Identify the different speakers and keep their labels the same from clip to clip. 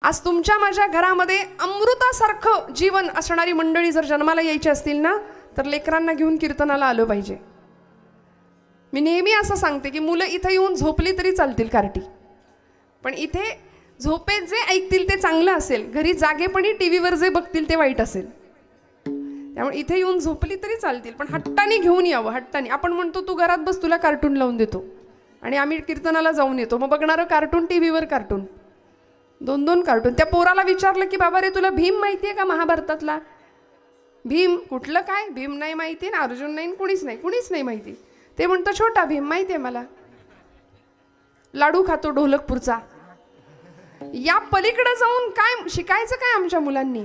Speaker 1: आज तुमच्या माझ्या घरामध्ये अमृतासारखं जीवन असणारी मंडळी जर जन्माला यायची असतील ना, तर लेकरांना घेऊन कीर्तनाला आलं पाहिजे. मी नेहमी असं सांगते की मुलं इथे येऊन झोपली तरी चालतील कार्टी, पण इथे झोपेत जे ऐकतील ते चांगलं असेल, घरी जागेपणी टीव्हीवर जे बघतील ते वाईट असेल. त्यामुळे इथे येऊन झोपली तरी चालतील, पण हट्टाने घेऊन यावं. हट्टाने आपण म्हणतो तू घरात बस, तुला कार्टून लावून देतो, आणि आम्ही कीर्तनाला जाऊन येतो. मग बघणारं कार्टून, टीव्हीवर कार्टून, दोन दोन कार्टून. त्या पोराला विचारलं की बाबा रे तुला भीम माहिती आहे का महाभारतातला? भीम कुठलं काय? भीम नाही माहिती ना, अर्जुन नाही, कुणीच नाही माहिती. ते म्हणतं छोटा भीम माहिती आहे मला, लाडू खातो ढोलकपूरचा. या पलीकडे जाऊन काय शिकायचं काय आमच्या मुलांनी?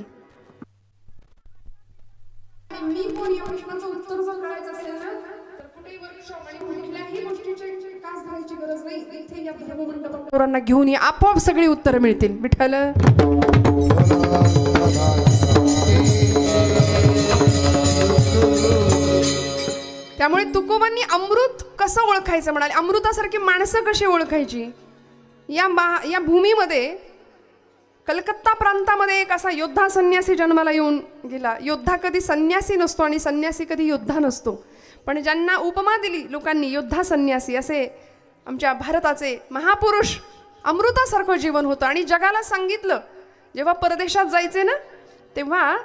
Speaker 1: मी कोण या प्रश्नाचं उत्तर जर कळायचं असेल ना, तर कुठेही वर्कशॉप आणि कुठल्याही गोष्टीची कास धरायची गरज नाही. इथे या धर्ममंडपात पोरांना घेऊन या, आपोआप सगळी उत्तरं मिळतील. विठ्ठल त्यामुळे तुकोबांनी अमृत कसं ओळखायचं म्हणाले, अमृतासारखी माणसं कशी ओळखायची. या भूमीमध्ये कलकत्ता प्रांतामध्ये एक असा योद्धा संन्यासी जन्माला येऊन गेला. योद्धा कधी संन्यासी नसतो आणि संन्यासी कधी योद्धा नसतो, पण ज्यांना उपमा दिली लोकांनी योद्धा संन्यासी, असे आमच्या भारताचे महापुरुष. अमृतासारखं जीवन होतं आणि जगाला सांगितलं. जेव्हा परदेशात जायचे ना, तेव्हा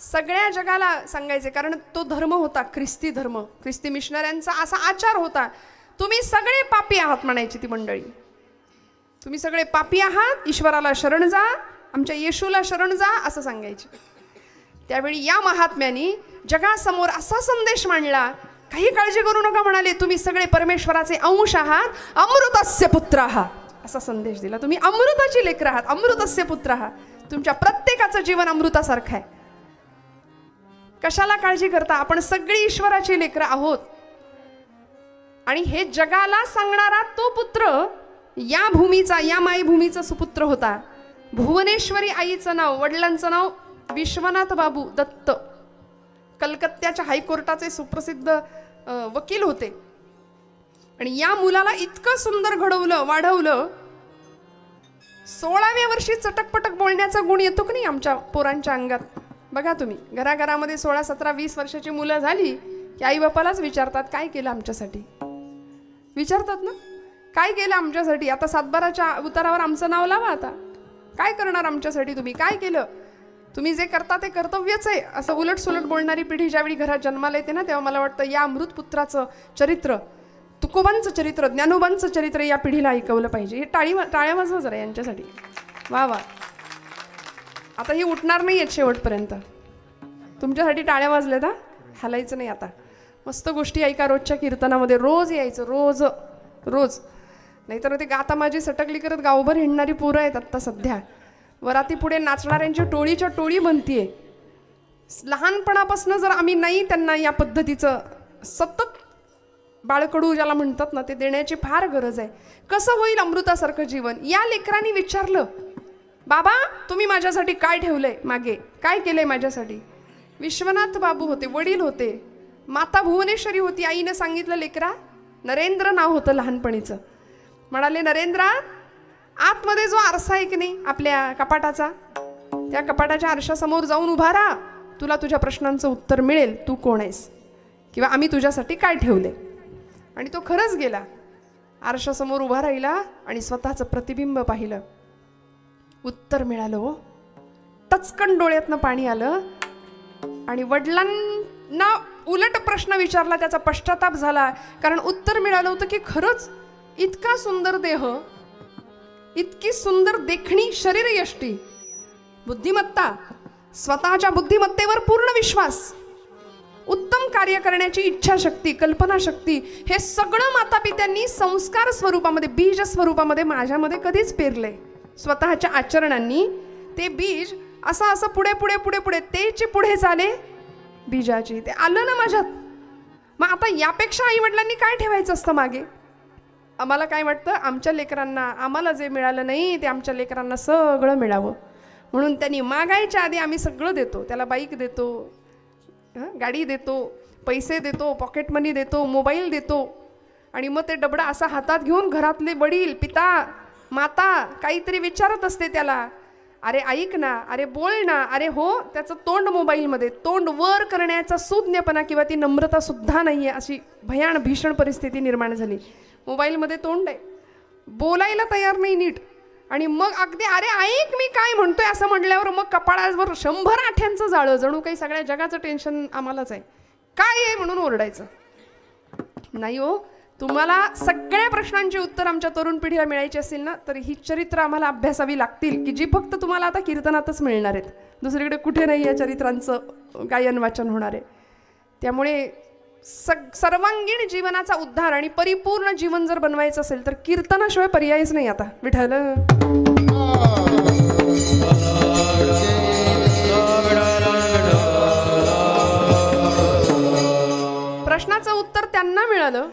Speaker 1: सगळ्या जगाला सांगायचे, कारण तो धर्म होता ख्रिस्ती धर्म. ख्रिस्ती मिशनऱ्यांचा असा आचार होता, तुम्ही सगळे पापी आहात म्हणायची ती मंडळी. तुम्ही सगळे पापी आहात, ईश्वराला शरण जा, आमच्या येशूला शरण जा, असं सांगायचे. त्यावेळी या महात्म्यांनी जगासमोर असा संदेश मांडला, काही काळजी करू नका म्हणाले, तुम्ही सगळे परमेश्वराचे अंश आहात, अमृतस्य पुत्र आहात, असा संदेश दिला. तुम्ही अमृताची लेकरं आहात, अमृतस्य पुत्र आहात. तुमच्या प्रत्येकाचं जीवन अमृतासारखं आहे. कशाला काळजी करता? आपण सगळी ईश्वराची लेकरं आहोत. आणि हे जगाला सांगणारा तो पुत्र या भूमीचा, या मायभूमीचा सुपुत्र होता. भुवनेश्वरी आईचं नाव, वडिलांचं नाव विश्वनाथ बाबू दत्त. कलकत्त्याच्या हायकोर्टाचे सुप्रसिद्ध वकील होते. आणि या मुलाला इतकं सुंदर घडवलं, वाढवलं. 16व्या वर्षी चटकपटक बोलण्याचा गुण येतो की नाही आमच्या पोरांच्या अंगात? बघा तुम्ही, घराघरामध्ये 16, 17, 20 वर्षाची मुलं झाली की आई बापालाच विचारतात, काय केलं आमच्यासाठी? विचारतात ना, काय केलं आमच्यासाठी? आता सातबाराच्या उतारावर आमचं नाव लावा. आता काय करणार आमच्यासाठी? तुम्ही काय केलं? तुम्ही जे करता ते कर्तव्यच आहे, असं उलट सुलट बोलणारी पिढी ज्यावेळी घरात जन्माला येते ना, तेव्हा मला वाटतं या अमृतपुत्राचं चरित्र, तुकोबांचं चरित्र, ज्ञानोबांचं चरित्र या पिढीला ऐकवलं पाहिजे. हे टाळ्या वाजवा जरा यांच्यासाठी. वा वा. आता ही उठणार नाही आहेत शेवटपर्यंत. तुमच्यासाठी टाळ्या वाजल्या ना, हालायचं नाही. आता मस्त गोष्टी ऐका रोजच्या कीर्तनामध्ये. रोज यायचं, रोज रोज. नाहीतर ते गाता माझी सटकली करत गावभर हिंडणारी पोरं आहेत आत्ता सध्या. वराती पुढे नाचणाऱ्यांची टोळीच्या टोळी बनतीये. लहानपणापासून जर आम्ही नाही त्यांना या पद्धतीचं सतत बाळकडू ज्याला म्हणतात ना, ते देण्याची फार गरज आहे. कसं होईल अमृतासारखं जीवन? या लेकरांनी विचारलं, बाबा तुम्ही माझ्यासाठी काय ठेवलंय मागे, काय केलंय माझ्यासाठी? विश्वनाथ बाबू होते, वडील होते, माता भुवनेश्वरी होती. आईनं सांगितलं, लेकरा, नरेंद्र नाव होतं लहानपणीचं. म्हणाले, नरेंद्रा, आतमध्ये जो आरसा आहे की नाही आपल्या कपाटाचा, त्या कपाटाच्या आरशासमोर जाऊन उभा राहा, तुला तुझ्या प्रश्नांचं उत्तर मिळेल, तू कोण आहेस किंवा आम्ही तुझ्यासाठी काय ठेवले. आणि तो खरंच गेला, आरशासमोर उभा राहिला आणि स्वतःचं प्रतिबिंब पाहिलं. उत्तर मिळालं. टचकन डोळ्यातनं पाणी आलं. आणि वडिलांना उलट प्रश्न विचारला, त्याचा पश्चाताप झाला, कारण उत्तर मिळालं होतं की खरंच इतका सुंदर देह, इतकी सुंदर देखणी शरीरयष्टी, बुद्धिमत्ता, स्वतःच्या बुद्धिमत्तेवर पूर्ण विश्वास, उत्तम कार्य करण्याची इच्छाशक्ती, कल्पनाशक्ती, हे सगळं मातापित्यांनी संस्कार स्वरूपामध्ये, बीज स्वरूपामध्ये माझ्यामध्ये कधीच पेरलंय. स्वतःच्या आचरणांनी ते बीज असं असं पुढे पुढे पुढे पुढे तेची पुढे चाले बीजाची, ते आलं ना माझ्यात. मग आता यापेक्षा आई वडिलांनी काय ठेवायचं असतं मागे? आम्हाला काय वाटतं, आमच्या लेकरांना, आम्हाला जे मिळालं नाही ते आमच्या लेकरांना सगळं मिळावं, म्हणून त्यांनी मागायच्या आधी आम्ही सगळं देतो. त्याला बाईक देतो, गाडी देतो, पैसे देतो, पॉकेट मनी देतो, मोबाईल देतो. आणि मग ते डबडा असा हातात घेऊन घरातले वडील, पिता, माता काहीतरी विचारत असते त्याला, अरे ऐक ना, अरे बोल ना, अरे हो, त्याचं तोंड मोबाईलमध्ये, तोंड वर करण्याचा सुज्ञपणा किंवा ती नम्रता सुद्धा नाही आहे, अशी भीषण परिस्थिती निर्माण झाली. मोबाईलमध्ये तोंड आहे, बोलायला तयार नाही नीट. आणि मग अगदी अरे ऐक मी काय म्हणतोय असं म्हटल्यावर मग कपाळावर 100 आठ्यांचं जाळं, जणू काही सगळ्या जगाचं टेन्शन आम्हालाच आहे, काय आहे म्हणून ओरडायचं. नाही हो, तुम्हाला सगळ्या प्रश्नांची उत्तर आमच्या तरुण पिढीला मिळायची असेल ना, तर ही चरित्र आम्हाला अभ्यासावी लागतील, की जी फक्त तुम्हाला आता कीर्तनातच मिळणार आहेत, दुसरीकडे कुठे नाही या चरित्रांचं गायन वाचन होणार आहे. त्यामुळे सर्वांगीण जीवनाचा उद्धार आणि परिपूर्ण जीवन जर बनवायचं असेल तर कीर्तनाशिवाय पर्यायच नाही. आता विठ्ठल प्रश्नाचं उत्तर त्यांना मिळालं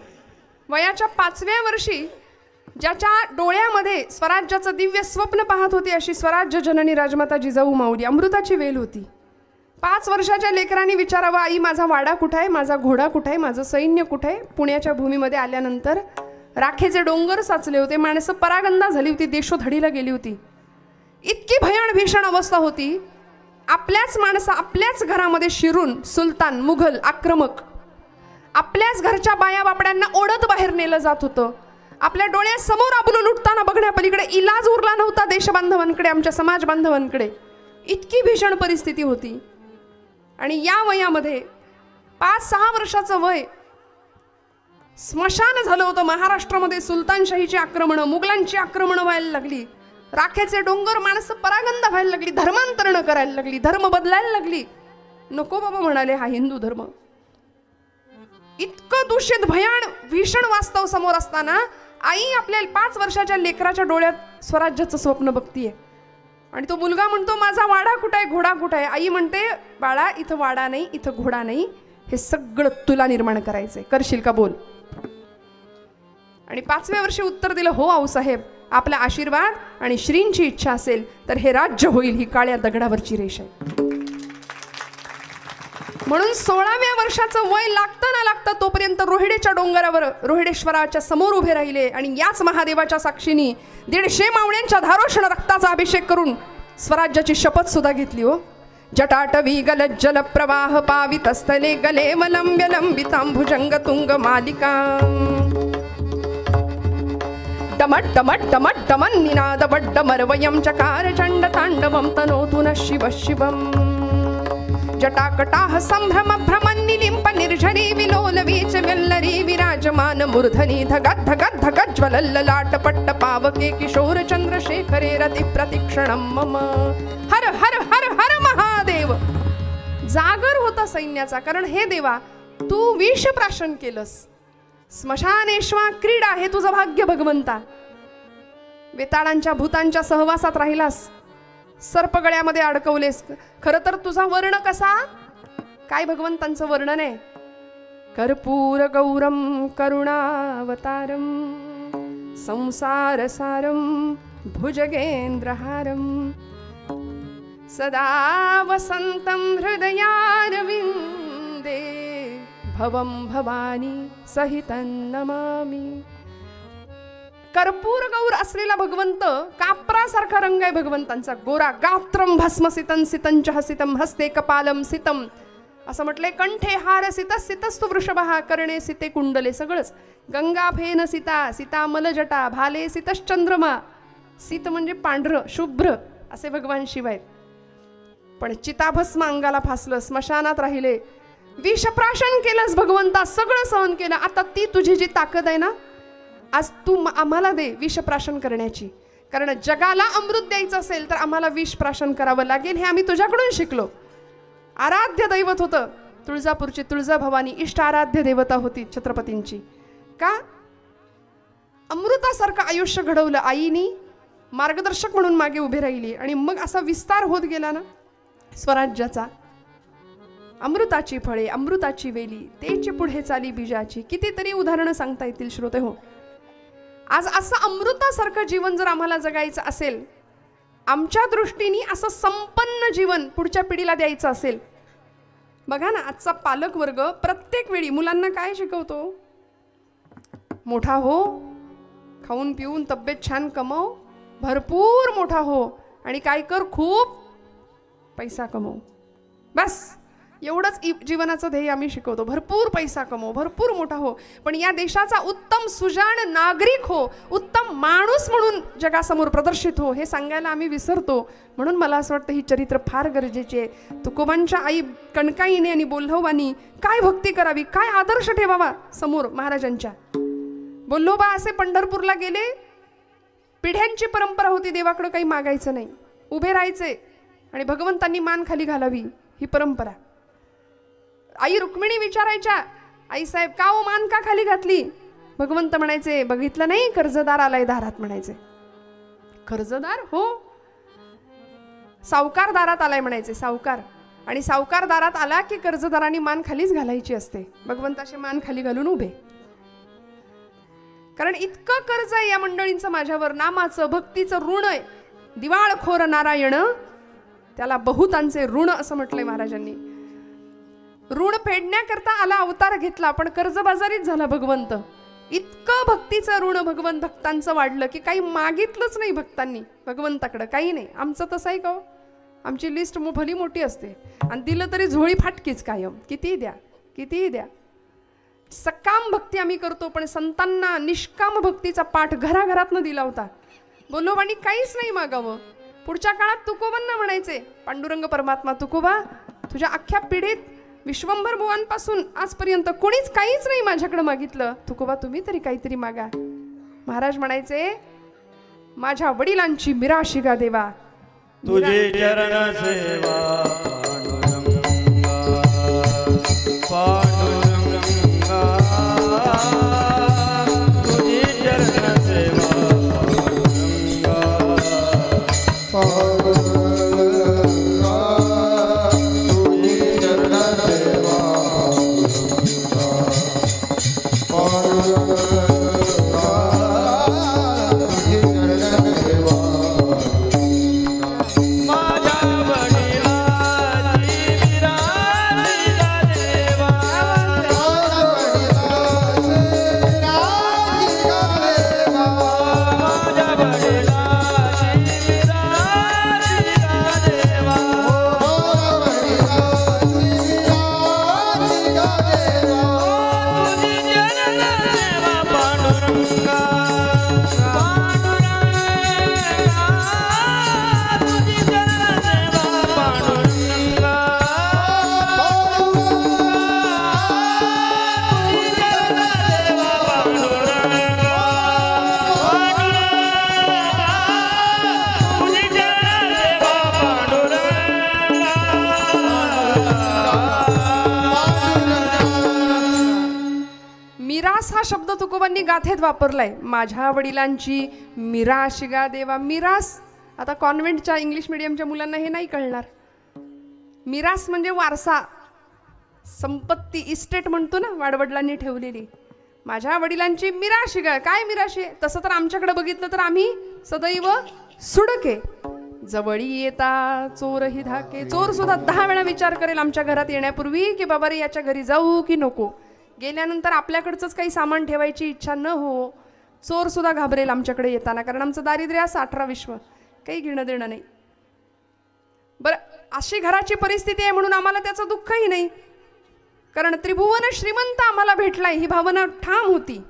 Speaker 1: वयाच्या 5व्या वर्षी, ज्याच्या डोळ्यामध्ये स्वराज्याचं दिव्य स्वप्न पाहत होती अशी स्वराज्य जननी राजमाता जिजाऊ माऊली, अमृताची वेल होती. 5 वर्षाच्या लेकरांनी विचारावं, आई माझा वाडा कुठं आहे, माझा घोडा कुठं आहे, माझं सैन्य कुठं आहे. पुण्याच्या भूमीमध्ये आल्यानंतर राखेचे डोंगर साचले होते, माणसं परागंदा झाली होती, देशोधडीला गेली होती. इतकी भीषण अवस्था होती. आपल्याच माणसं आपल्याच घरामध्ये शिरून सुलतान मुघल आक्रमक आपल्याच घरच्या बाया बापड्यांना ओढत बाहेर नेलं जात होतं. आपल्या डोळ्यासमोर आबरू लुटताना बघण्यापलीकडे इलाज उरला नव्हता देशबांधवांकडे, आमच्या समाज बांधवांकडे. इतकी भीषण परिस्थिती होती. आणि या वयामध्ये 5-6 वर्षाचं वय स्मशान झालं होतं. महाराष्ट्रामध्ये सुलतानशाहीची आक्रमणं, मुघलांची आक्रमणं व्हायला लागली, राखेचे डोंगर, माणसं परागंदा व्हायला लागली, धर्मांतरणं करायला लागली, धर्म बदलायला लागली. नको बाबा म्हणाले हा हिंदू धर्म. इतकं दूषित भीषण वास्तव समोर असताना आई आपल्या 5 वर्षाच्या लेकराच्या डोळ्यात स्वराज्याचं स्वप्न बघतीये. आणि तो मुलगा म्हणतो माझा वाडा कुठं आहे, घोडा कुठं आहे. आई म्हणते बाळा इथं वाडा नाही, इथं घोडा नाही, हे सगळं तुला निर्माण करायचंय, करशील का बोल. आणि 5व्या वर्षी उत्तर दिलं, हो आऊसाहेब, आपला आशीर्वाद आणि श्रींची इच्छा असेल तर हे राज्य होईल, ही काळ्या दगडावरची रेष आहे. म्हणून 16व्या वर्षाचं वय लागतं ना लागतं तोपर्यंत रोहिडेच्या डोंगरावर रोहिडेश्वराच्या समोर उभे राहिले आणि याच महादेवाच्या साक्षीने 150 मावळ्यांच्या धारोषण रक्ताचा अभिषेक करून स्वराज्याची शपथ सुद्धा घेतली. हो, जटाटवी गलज्जल प्रवाह पावितस्थले गले मलंब्य लंबितांभुजंग तुंग मालिका टमट टमट टमट टमन निनाद वड्डमरवयं चकार चंड तांडवं तनोतु न शिव शिवम् जटाकटाह संभ्रम भ्रमन्निलिम्प निर्झरी विलोलवीच व्यल्लरी विराजमान मूर्धनी धगत धगत धगत ज्वलल्ललाट पट्ट पावके किशोर चंद्रशेखरे रति प्रतिक्षणं मम. हर हर हर हर महादेव. जागर होता सैन्याचा, कारण हे देवा तू विष प्राशन केलंस, स्मशानेश्वा क्रीडा हे तुझं भाग्य भगवंता. वेताळांच्या भूतांच्या सहवासात राहिलास, सर्पगळ्यामध्ये अडकवलेस. खरं तर तुझा वर्ण कसा, काय भगवंतांचं वर्णन आहे, कर्पूर गौरम करुणावतारम संसारसारम भुजगेंद्रहारम सदा वसंतं हृदयारविंदे भवं भवानी सहितं नमामि. कर्पूर गौर असलेला भगवंत, कापरासारखा रंग आहे भगवंतांचा, गोरा. गात्रम भस्म सितं सितंच हसितं हस्ते कपालम सितम असं म्हटलंय. कंठे हार सित सितस्तु वृषभः कर्णे सिते कुंडले. सगळंच गंगा फेन सीता सीता मलजटा भाले सितश्चंद्रमा. सीत म्हणजे पांढरं शुभ्र असे भगवान शिव आहेत. पण चिताभस्म अंगाला फासलं, स्मशानात राहिले, विषप्राशन केलंस भगवंता, सगळं सहन केलं. आता ती तुझी जी ताकद आहे ना, आज तू आम्हाला दे विषप्राशन करण्याची. कारण जगाला अमृत द्यायचं असेल तर आम्हाला विषप्राशन करावं लागेल, हे आम्ही तुझ्याकडून शिकलो. आराध्य दैवत होतं तुळजापूरची तुळजाभवानी, इष्ट आराध्य देवता होती छत्रपतींची. का अमृतासारखं आयुष्य घडवलं आईनी, मार्गदर्शक म्हणून मागे उभी राहिली. आणि मग असा विस्तार होत गेला ना स्वराज्याचा. अमृताची फळे अमृताची वेली, तेची पुढे चाली बीजाची. कितीतरी उदाहरणं सांगता येतील श्रोते हो. आज असं अमृतासारखं जीवन जर आम्हाला जगायचं असेल, आमच्या दृष्टीने असं संपन्न जीवन पुढच्या पिढीला द्यायचं असेल, बघा ना आजचा पालक वर्ग प्रत्येक वेळी मुलांना काय शिकवतो, मोठा हो, खाऊन पिऊन तब्येत छान कमव, भरपूर मोठा हो आणि काय कर, खूप पैसा कमव. बस एवढंच जीवनाचं ध्येय आम्ही शिकवतो. भरपूर पैसा कमव, भरपूर मोठा हो, पण या देशाचा उत्तम सुजाण नागरिक हो, उत्तम माणूस म्हणून जगासमोर प्रदर्शित हो, हे सांगायला आम्ही विसरतो. म्हणून मला असं वाटतं ही चरित्र फार गरजेची आहे. तुकोबांच्या आई कणकाईने आणि बोल्हवानी काय भक्ती करावी, काय आदर्श ठेवावा समोर महाराजांच्या. बोल्होबा असे पंढरपूरला गेले, पिढ्यांची परंपरा होती, देवाकडे काही मागायचं नाही, उभे राहायचे आणि भगवंतांनी मान खाली घालावी, ही परंपरा. आई रुक्मिणी विचारायच्या, आई साहेब का हो मान का खाली घातली? भगवंत म्हणायचे, बघितलं नाही कर्जदार आलाय दारात. म्हणायचे, कर्जदार? हो. सावकार दारात आलाय म्हणायचे, सावकार. आणि सावकार दारात आला की कर्जदारांनी मान खालीच घालायची असते. भगवंत असे मान खाली घालून उभे, कारण इतकं कर्ज आहे या मंडळींचं माझ्यावर, नामाचं भक्तीचं ऋण आहे. दिवाळखोर नारायण त्याला बहुतांचे ऋण असं म्हटलंय महाराजांनी. ऋण फेडण्याकरता आला अवतार घेतला, पण कर्जबाजारीच झाला भगवंत. इतकं भक्तीचं ऋण भगवंत भक्तांचं वाढलं की काही मागितलंच नाही भक्तांनी भगवंताकडं, काही नाही. आमचं तसं आहे का हो? आमची लिस्ट भली मोठी असते आणि दिलं तरी झोळी फाटकीच कायम, कितीही द्या कितीही द्या. सकाम भक्ती आम्ही करतो, पण संतांना निष्काम भक्तीचा पाठ घराघरातनं दिला होता. बोल्होबांनी काहीच नाही मागावं. पुढच्या काळात तुकोबांना म्हणायचे, पांडुरंग परमात्मा तुकोबा, तुझ्या अख्ख्या पिढीत विश्वंभर बुवांपासून आजपर्यंत कोणीच काहीच नाही माझ्याकडे मागितलं, तुकोबा तुम्ही तरी काहीतरी मागा. महाराज म्हणायचे, माझ्या वडिलांची मिराशिगा देवा,
Speaker 2: तुझे चरण सेवा पांडुरंगा, तुझे चरण सेवा पांडुरंगा, तुझे चरण सेवा पांडुरंगा, तुझे चरण सेवा.
Speaker 1: हा शब्द तुकोबांनी गाथेत वापरलाय. माझ्या वडिलांची मिराशिगा देवा. मिरास आता कॉन्व्हेंटच्या इंग्लिश मीडियमच्या मुलांना हे नाही कळणार. मिरास म्हणजे वारसा, संपत्ती, इस्टेट म्हणतो ना, वाडवडिलांनी ठेवलेली. माझ्या वडिलांची मिराशिगा. काय मिराशी? तसं तर आमच्याकडे बघितलं तर आम्ही सदैव सुडके. जवळी येता चोरही धाके. चोर सुद्धा 10 वेळा विचार करेल आमच्या घरात येण्यापूर्वी की बाबा रे याच्या घरी जाऊ की नको. गेल्यानंतर आपल्याकडचंच काही सामान ठेवायची इच्छा न हो, चोर सुद्धा घाबरेल आमच्याकडे येताना, कारण आमचं दारिद्र्य असं 18 विश्व, काही घेणं देणं नाही. बरं, अशी घराची परिस्थिती आहे म्हणून आम्हाला त्याचं दुःखही नाही, कारण त्रिभुवन श्रीमंत आम्हाला भेटलाय ही भावना ठाम होती.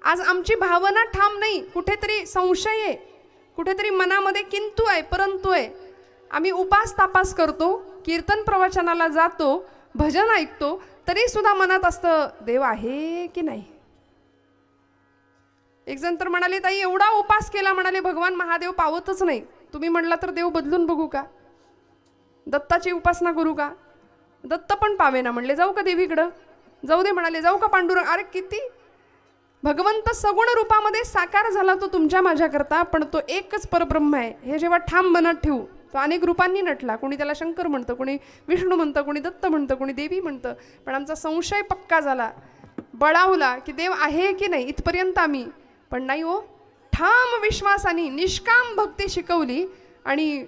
Speaker 1: आज आमची भावना ठाम नाही, कुठेतरी संशय आहे, कुठेतरी मनामध्ये किंतु आहे, परंतु आहे. आम्ही उपास तापास करतो, कीर्तन प्रवचनाला जातो, भजन ऐकतो, तरी सुद्धा मनात असतं देव आहे की नाही. एक जण तर म्हणाले, ताई एवढा उपास केला, म्हणाले भगवान महादेव पावतच नाही. तुम्ही म्हणला तर देव बदलून बघू का, दत्ताची उपासना करू का? दत्त पण पावेना म्हणले, जाऊ का देवीकडं? जाऊ दे म्हणाले, जाऊ का पांडुरंग? अरे किती भगवंत सगुण रूपामध्ये साकार झाला तो तुमच्या माझ्याकरता, पण तो एकच परब्रह्म आहे हे जेव्हा ठाम मनात ठेवू, तो अनेक रूपांनी नटला. कोणी त्याला शंकर म्हणतं, कोणी विष्णू म्हणतं, कोणी दत्त म्हणतं, कोणी देवी म्हणतं, पण आमचा संशय पक्का झाला, बळावला की देव आहे की नाही इथपर्यंत आम्ही. पण नाही हो, ठाम विश्वासाने निष्काम भक्ती शिकवली आणि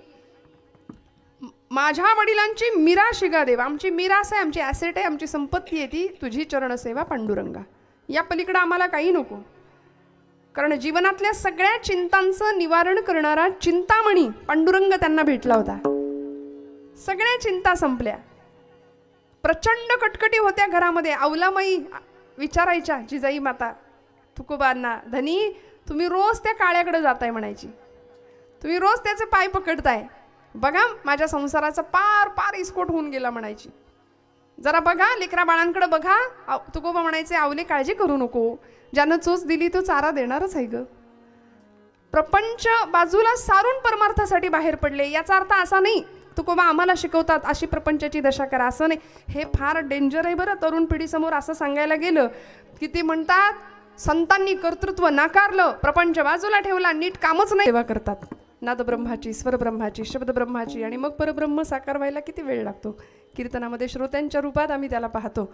Speaker 1: माझ्या वडिलांची मिराशिगा देवा. आमची मिरास आहे, आमची ॲसेट आहे, आमची संपत्ती आहे ती तुझी चरणसेवा पांडुरंगा. या पलीकडे आम्हाला काही नको. कारण जीवनातल्या सगळ्या चिंतांचं निवारण करणारा चिंतामणी पांडुरंग त्यांना भेटला होता. सगळ्या चिंता संपल्या. प्रचंड कटकटी होत्या घरामध्ये. अवलामाई विचारायच्या जिजाई माता तुकोबांना, धनी तुम्ही रोज त्या काळ्याकडे जाताय म्हणायची, तुम्ही रोज त्याचे पाय पकडताय, बघा माझ्या संसाराचा पार पार इस्कोट होऊन गेला म्हणायची, जरा बघा लेकरा बाळांकडे बघा. तुकोबा म्हणायचे, आवले काळजी करू नको, ज्यानं चोच दिली तो चारा देणारच आहे ग. प्रपंच बाजूला सारून परमार्थासाठी बाहेर पडले. याचा अर्थ असा नाही तुकोबा आम्हाला शिकवतात अशी प्रपंचाची दशा करा, असं नाही. हे फार डेंजर आहे बरं. तरुण पिढीसमोर असं सांगायला गेलं की ते म्हणतात संतांनी कर्तृत्व नाकारलं, प्रपंच बाजूला ठेवला, नीट कामच नाही. सेवा करतात नाद ब्रह्माची, स्वर ब्रह्माची, शब्द ब्रह्माची, आणि मग परब्रह्म साकार व्हायला किती वेळ लागतो. कीर्तनामध्ये श्रोत्यांच्या रूपात आम्ही त्याला पाहतो.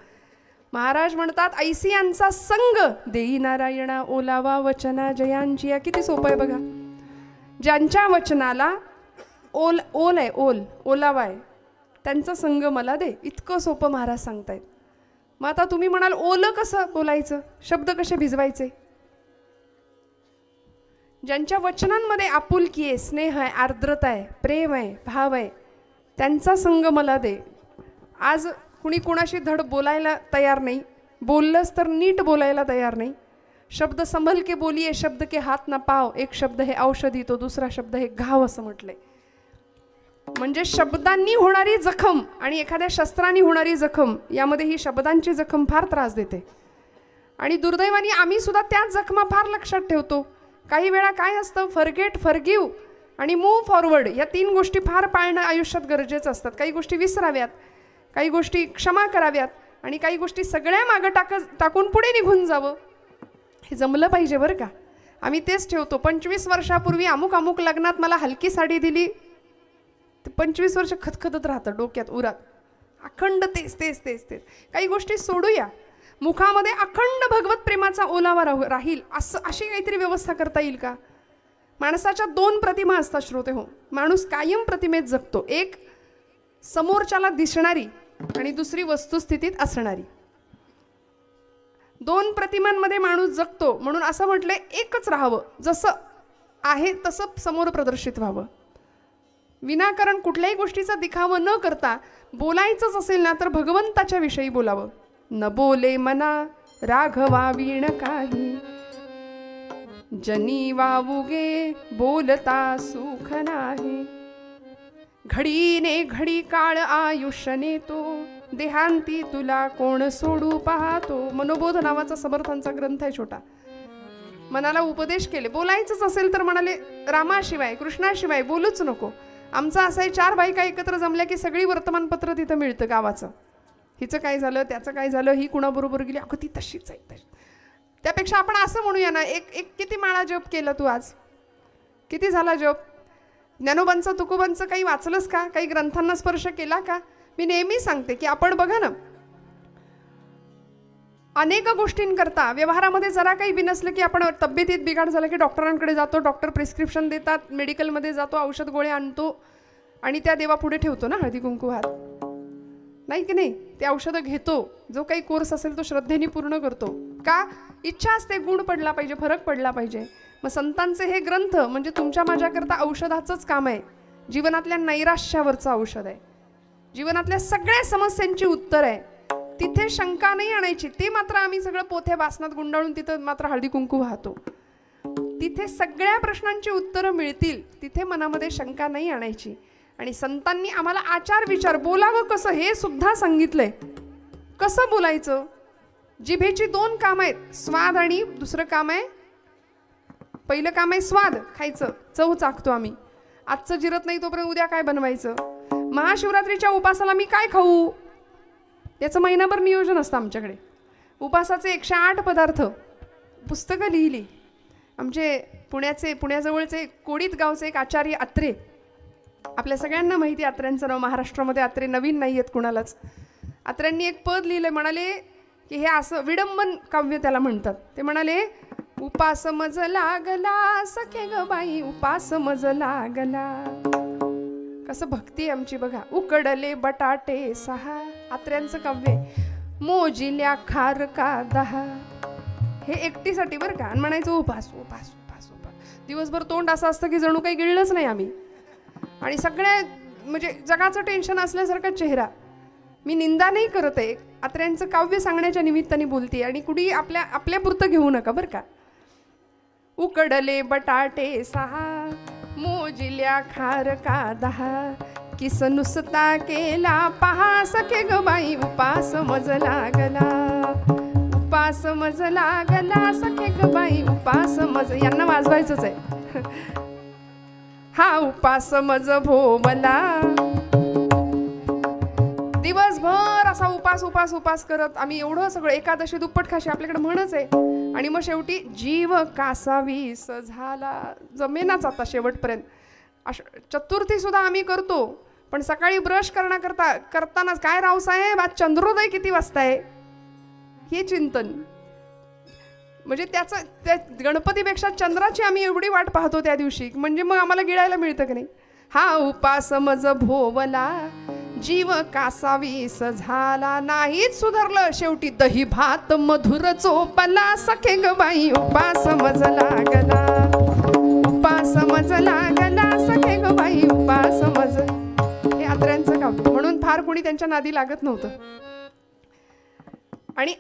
Speaker 1: महाराज म्हणतात, ऐसी यांचा संग देई नारायणा ओलावा वचना जयांची. या किती सोपं आहे बघा. ज्यांच्या वचनाला ओल आहे, ओलावा आहे, त्यांचा संग मला दे. इतकं सोपं महाराज सांगतायत. मग आता तुम्ही म्हणाल ओलं कसं बोलायचं, शब्द कसे भिजवायचे. ज्यांच्या वचनांमध्ये आपुलकी आहे, स्नेह आहे, आर्द्रता आहे, प्रेम आहे, भाव आहे, त्यांचा संग मला दे. आज कुणी कुणाशी धड बोलायला तयार नाही, बोललंच तर नीट बोलायला तयार नाही. शब्द संभल के बोलिये, शब्द के हात ना पाव, एक शब्द हे औषधी, तो दुसरा शब्द हे घाव असं म्हटलंय. म्हणजे शब्दांनी होणारी जखम आणि एखाद्या शस्त्रांनी होणारी जखम, यामध्ये ही शब्दांची जखम फार त्रास देते. आणि दुर्दैवाने आम्ही सुद्धा त्याच जखमा फार लक्षात ठेवतो. काही वेळा काय असतं, फॉरगेट, फॉरगिव्ह आणि मूव्ह फॉरवर्ड, या 3 गोष्टी फार पाळणं आयुष्यात गरजेचं असतात. काही गोष्टी विसराव्यात, काही गोष्टी क्षमा कराव्यात, आणि काही गोष्टी सगळ्या मागं टाकून पुढे निघून जावं. हे जमलं पाहिजे बरं का. आम्ही तेच ठेवतो. 25 वर्षापूर्वी अमुक अमुक लग्नात मला हलकी साडी दिली, 25 वर्ष खतखतत राहतं डोक्यात, उरात अखंड तेच तेच तेच तेच. काही गोष्टी सोडूया. मुखामध्ये अखंड भगवत प्रेमाचा ओलावा राहील असं, अशी काहीतरी व्यवस्था करता येईल का. माणसाच्या 2 प्रतिमा असतात श्रोते हो. माणूस कायम प्रतिमेत जगतो. एक समोरच्याला दिसणारी आणि दुसरी वस्तुस्थितीत असणारी. 2 प्रतिमांमध्ये माणूस जगतो. म्हणून असं म्हटलंय, एकच राहावं, जसं आहे तसं समोर प्रदर्शित व्हावं. विनाकारण कुठल्याही गोष्टीचा दिखावा न करता बोलायचंच असेल ना तर भगवंताच्या विषयी बोलावं. न बोले मना राघवा वीण काही, जनी वावुगे बोलता सुख नाही. घडीने घडी काळ आयुष्यने तो, देहांती तुला कोण सोडू पाहतो. मनोबोध नावाचा समर्थांचा ग्रंथ आहे छोटा. मनाला उपदेश केले, बोलायचंच असेल तर म्हणाले रामाशिवाय कृष्णाशिवाय बोलूच नको. आमचं असं आहे, 4 बायका एकत्र जमल्या की सगळी वर्तमानपत्र तिथं मिळतं गावाचं. हिचं काय झालं, त्याचं काय झालं, ही कुणाबरोबर गेली, अगं ती तशीच आहे तशी. त्यापेक्षा आपण असं म्हणूया ना, एक किती माळा जप केला तू आज, किती झाला जप. ज्ञानोबांचं तुकोबांचं काही वाचलंस का, काही ग्रंथांना स्पर्श केला का. मी नेहमी सांगते की आपण बघा ना, अनेक गोष्टींकरता व्यवहारामध्ये जरा काही बिनसलं की आपण तब्येतीत बिघाड झाला की डॉक्टरांकडे जातो, डॉक्टर प्रिस्क्रिप्शन देतात, मेडिकलमध्ये जातो, औषध गोळ्या आणतो आणि त्या देवापुढे ठेवतो ना हळदी कुंकू हात, नाही की नाही. ते औषधं घेतो, जो काही कोर्स असेल तो श्रद्धेने पूर्ण करतो. का, इच्छा असते गुण पडला पाहिजे, फरक पडला पाहिजे. मग संतांचे हे ग्रंथ म्हणजे तुमच्या माझ्याकरता औषधाचंच काम आहे. जीवनातल्या नैराश्यावरचं औषध आहे, जीवनातल्या सगळ्या समस्यांची उत्तर आहे. तिथे शंका नाही आणायची. ते मात्र आम्ही सगळं पोथ्या बासनात गुंडाळून तिथं मात्र हळदी कुंकू वाहतो. तिथे सगळ्या प्रश्नांची उत्तरं मिळतील, तिथे मनामध्ये शंका नाही आणायची. आणि संतांनी आम्हाला आचार विचार, बोलावं कसं हे सुद्धा सांगितलंय. कसं बोलायचं. जिभेची 2 काम आहेत, स्वाद आणि दुसरं काम आहे, पहिलं काम आहे स्वाद, खायचं, चव चाकतो आम्ही. आजचं जिरत नाही तोपर्यंत उद्या काय बनवायचं. महाशिवरात्रीच्या उपासाला मी काय खाऊ, याचं महिनाभर नियोजन असतं आमच्याकडे. उपासाचे 108 पदार्थ पुस्तकं लिहिली. आमचे पुण्याजवळचे कोडीत गावचे एक आचार्य अत्रे, आपल्या सगळ्यांना माहिती अत्र्यांचं नाव, महाराष्ट्रामध्ये अत्रे नवीन नाही आहेत कुणालाच. अत्र्यांनी एक पद लिहिलंय, म्हणाले की हे असं विडंबन काव्य त्याला म्हणतात. ते म्हणाले, उपास मज लागला सखे ग बाई, उपास मज लागला. कसं भक्ती आमची बघा. उकडले बटाटे 6, आत्र्यांचं काव्य. मोजिल्या खार का 10, हे एकटीसाठी बरं का. आणि म्हणायचं उपास उपास उपास उपास. दिवसभर तोंड असं असतं की जणू काही गिळलंच नाही आम्ही. आणि सगळ्या म्हणजे जगाचं टेन्शन असल्यासारखा चेहरा. मी निंदा नाही करत आहे, अत्र्यांचं काव्य सांगण्याच्या निमित्ताने बोलते. आणि कुणी आपल्यापुरतं घेऊ नका बरं का. उकडले बटाटे 6, मोजिल्या खार का 10, किस नुसता केला पहा सखे ग बाई, उपास मज लागला, उपास मज लागला सखे ग बाई, उपास मज. यांना वाजवायचंच आहे. हा उपास मज भोवला. दिवसभर असा उपास उपास उपास करत आम्ही एवढं सगळं, एकादशी दुप्पट खाशी आपल्याकडे म्हणच आहे. आणि मग शेवटी जीव कासावीस झाला. जमेनाच आता शेवटपर्यंत. चतुर्थी सुद्धा आम्ही करतो, पण सकाळी ब्रश करतानाच काय रावसाहेब आज चंद्रोदय किती वाजता आहे हे चिंतन. म्हणजे त्या गणपतीपेक्षा चंद्राची आम्ही एवढी वाट पाहतो त्या दिवशी, म्हणजे मग आम्हाला गिळायला मिळतं की नाही. हा उपास मज भोवला, जीव कासावीस झाला. नाहीच सुधारलं, शेवटी दही भात मधुर चोपला सखे ग बाई, उपास मज लागला, उपास मज लागला सखे ग बाई, उपास मज. हे अत्र्यांचं काव्य. म्हणून फार कोणी त्यांच्या नादी लागत नव्हतं. आणि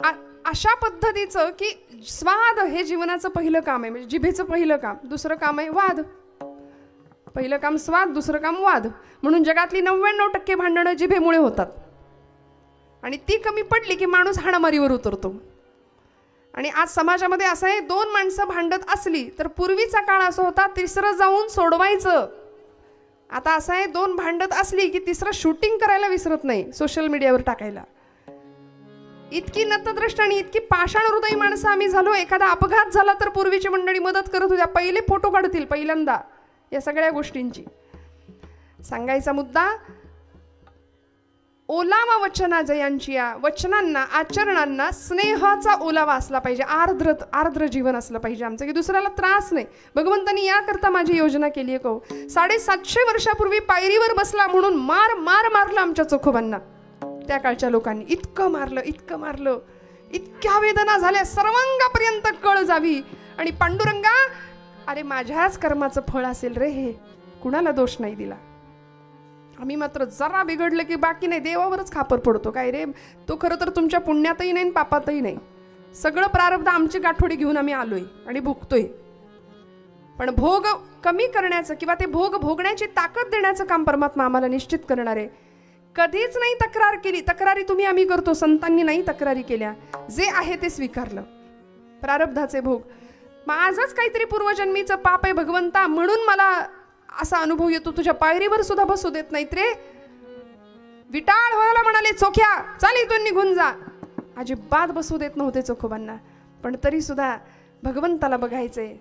Speaker 1: अशा पद्धतीचं की स्वाद हे जीवनाचं पहिलं काम आहे. म्हणजे जिभेचं पहिलं काम. दुसरं काम आहे वाद. पहिलं काम स्वाद, दुसरं काम वाद. म्हणून जगातली 99% भांडणं जिभेमुळे होतात. आणि ती कमी पडली की माणूस हाणामारीवर उतरतो. आणि आज समाजामध्ये असं आहे, 2 माणसं भांडत असली तर पूर्वीचा काळ असा होता तिसरं जाऊन सोडवायचं. आता असं आहे, 2 भांडत असली की तिसरं शूटिंग करायला विसरत नाही, सोशल मीडियावर टाकायला. इतकी नतद्रष्ट आणि इतकी पाषाण हृदयी माणसं आम्ही झालो. एखादा अपघात झाला तर पूर्वीची मंडळी मदत करत होत्या. पहिले फोटो काढतील पहिल्यांदा या सगळ्या गोष्टींची. सांगायचा मुद्दा, ओलावा वचना जयांची, या वचनांना आचरणांना स्नेहाचा ओलावा असला पाहिजे. आर्द्र जीवन असलं पाहिजे आमचं, की दुसऱ्याला त्रास नाही. भगवंतांनी याकरता माझी योजना केली आहे. को 750 वर्षापूर्वी पायरीवर बसला म्हणून मारलं आमच्या चोखोबांना त्या काळच्या लोकांनी. इतकं मारलं, इतक्या वेदना झाल्या, सर्वांगापर्यंत कळ जावी. आणि पांडुरंगा, अरे माझ्याच कर्माचं फळ असेल रे हे, कुणाला दोष नाही दिला. आम्ही मात्र जरा बिघडलं की बाकी नाही, देवावरच खापर पडतो. काय रे, तो खरं तर तुमच्या पुण्यातही नाही पापातही नाही. सगळं प्रारब्ध आमची गाठोडी घेऊन आम्ही आलोय आणि भुगतोय. पण भोग कमी करण्याचं किंवा ते भोग भोगण्याची ताकद देण्याचं काम परमात्मा आम्हाला निश्चित करणार आहे. कधीच नाही तक्रार केली. तक्रारी तुम्ही आम्ही करतो, संतांनी नाही तक्रारी केल्या. जे आहे ते स्वीकारलं. प्रारब्धाचे भोग. माझंच काहीतरी पूर्वजन्मीचं पाप आहे भगवंता, म्हणून मला असा अनुभव येतो. तुझ्या पायरीवर सुद्धा बसू देत नाहीत रे. विटाळ व्हायला म्हणाले चोख्या, चाल इथून निघून जा. अजिबात बसू देत नव्हते चोखोबांना. पण तरी सुद्धा भगवंताला बघायचंय.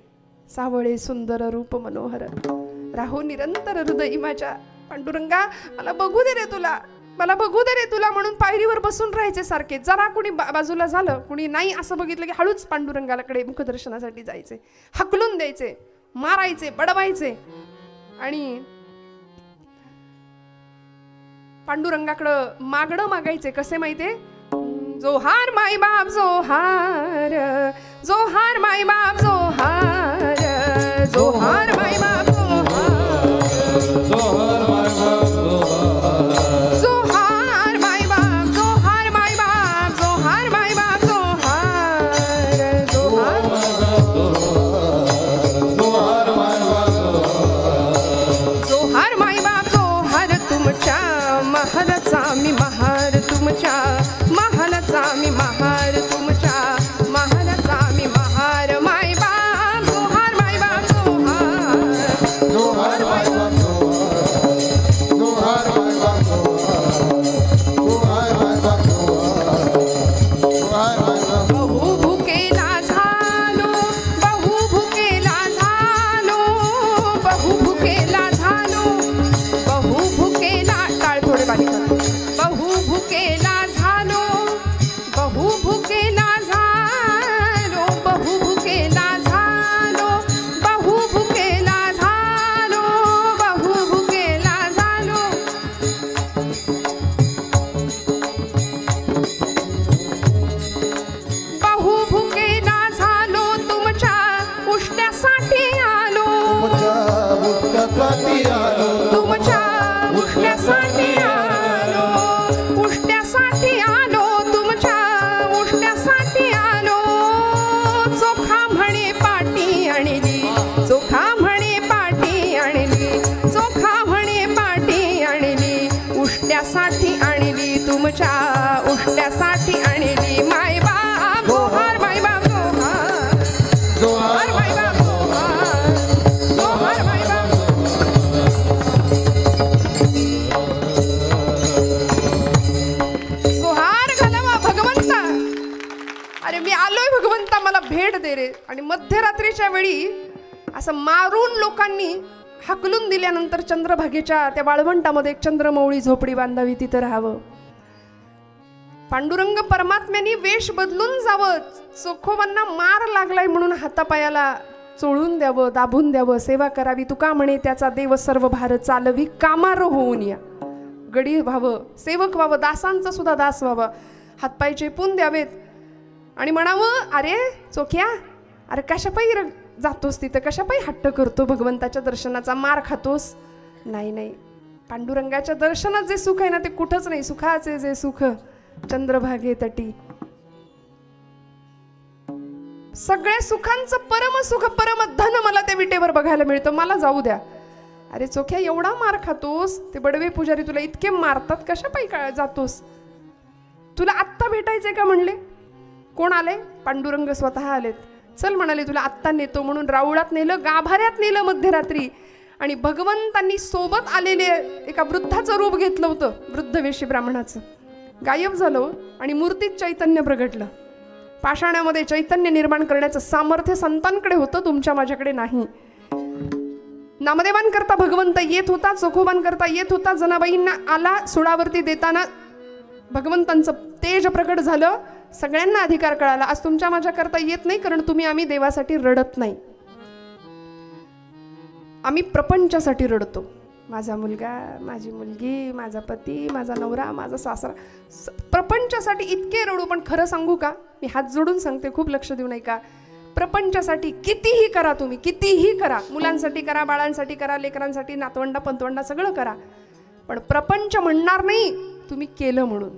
Speaker 1: सावळे सुंदर रूप मनोहर, राहो निरंतर हृदयी माझ्या. पांडुरंगा, मला बघू दे रे तुला, मला बघू दे रे तुला, म्हणून पायरीवर बसून राहायचे सारखे. जरा कुणी बाजूला झालं, कुणी नाही असं बघितलं की हळूच पांडुरंगाकडे मुखदर्शनासाठी जायचे, हकलून द्यायचे, मारायचे, बडवायचे. आणि पांडुरंगाकडं मागणं मागायचे. कसे माहितीये? जोहार माई बाप जोहार, जोहार माई बाप जोहार, जोहार माई बाप जोहार, जोहार माई बाप जोहार, जोहार माई बाप जोहार, माई बाप जोहार, माई बाप जोहार, जोहार जोहार माई बाप, जोहार माई बाप जोहार. तुमच्या महालाचा मी महार, तुमच्या महालाचा मी महार, तुमच्या महालाचा मी महार. माय बाप जोहार, माय बाप जोहार, जोहार माय बाप जोहार, जोहार माय बाप जोहार, जोहार माय बाप जोहार, जोहार माय बाप. बहु भुकेला झालो, बहु भुकेला झालो, बहु भुकेला झालो, बहु भुकेला. टाळ थोडे बारीक कर. उष्ट्यासाठी आलो, उष्ट्यासाठी आलो, तुमच्या उष्ट्यासाठी आलो. चोखा म्हणे पाटी आणली, चोखा म्हणे पाटी आणली, चोखा म्हणे पाटी आणली. उष्ट्यासाठी आणली, तुमच्या उष्ट्यासाठी आणली. मायबा गोहार, मायबा गोहार, गोहार मायबा गोहार, गोहार मायबा. गोहार घालावा भगवंता. अरे मी आलोय भगवंता, मला भेट दे रे. आणि मध्यरात्रीच्या वेळी असं मारून लोकांनी हाकलून दिल्यानंतर चंद्रभागेच्या त्या वाळवंटामध्ये एक चंद्रमौळी झोपडी बांधावी, तिथं राहावं. पांडुरंग परमात्म्याने वेश बदलून जावं, चोखोबांना मार लागलाय म्हणून हातापायाला चोळून द्यावं, दाबून द्यावं, सेवा करावी. तुका म्हणे त्याचा देव सर्व भार चालवी, कामार होऊन या. गडी व्हावं, सेवक व्हावं, दासांचा सुद्धा दास व्हावा, हातपाय चेपून द्यावेत आणि म्हणावं, अरे चोख्या, अरे कशापायी जातोस तिथं, कशापायी हट्ट करतो भगवंताच्या दर्शनाचा, मार खातोस. नाही नाही, पांडुरंगाच्या दर्शनात जे सुख आहे ना ते कुठंच नाही. सुखाचे जे सुख चंद्रभागे तटी. सगळ्या सुखांचं परम सुख, परम धन मला त्या विटेवर बघायला मिळतं, मला जाऊ द्या. अरे चोख्या, एवढा मार खातोस, ते बडवे पुजारी तुला इतके मारतात, कशापायी काय जातोस? तुला आत्ता भेटायचंय का म्हणले? कोण आले? पांडुरंग स्वतः आलेत. चल म्हणाले, तुला आत्ता नेतो. म्हणून राऊळात नेलं, गाभाऱ्यात नेलं मध्यरात्री. आणि भगवंतांनी सोबत आलेले एका वृद्धाचं रूप घेतलं होतं, वृद्धवेशी ब्राह्मणाचं. गायब झालं आणि मूर्तीत चैतन्य प्रगटलं. पाषाणामध्ये चैतन्य निर्माण करण्याचं सामर्थ्य संतांकडे होतं, तुमच्या माझ्याकडे नाही. नामदेवांकरता भगवंत येत होता, चोखोबांकरता येत होता. जनाबाईंना आला सुडावरती देताना भगवंतांचं तेज प्रकट झालं, सगळ्यांना अधिकार कळाला. आज तुमच्या माझ्याकरता येत नाही, कारण तुम्ही आम्ही देवासाठी रडत नाही, आम्ही प्रपंचासाठी रडतो. माझा मुलगा, माझी मुलगी, माझा पती, माझा नवरा, माझा सासरा, प्रपंचासाठी इतके रडू. पण खरं सांगू का, मी हात जोडून सांगते, खूप लक्ष देऊ नये का, प्रपंचासाठी कितीही करा, तुम्ही कितीही करा, मुलांसाठी करा, बाळांसाठी करा, लेकरांसाठी, नातवंडा पंतवंडा सगळं करा, पण प्रपंच म्हणणार नाही तुम्ही केलं म्हणून.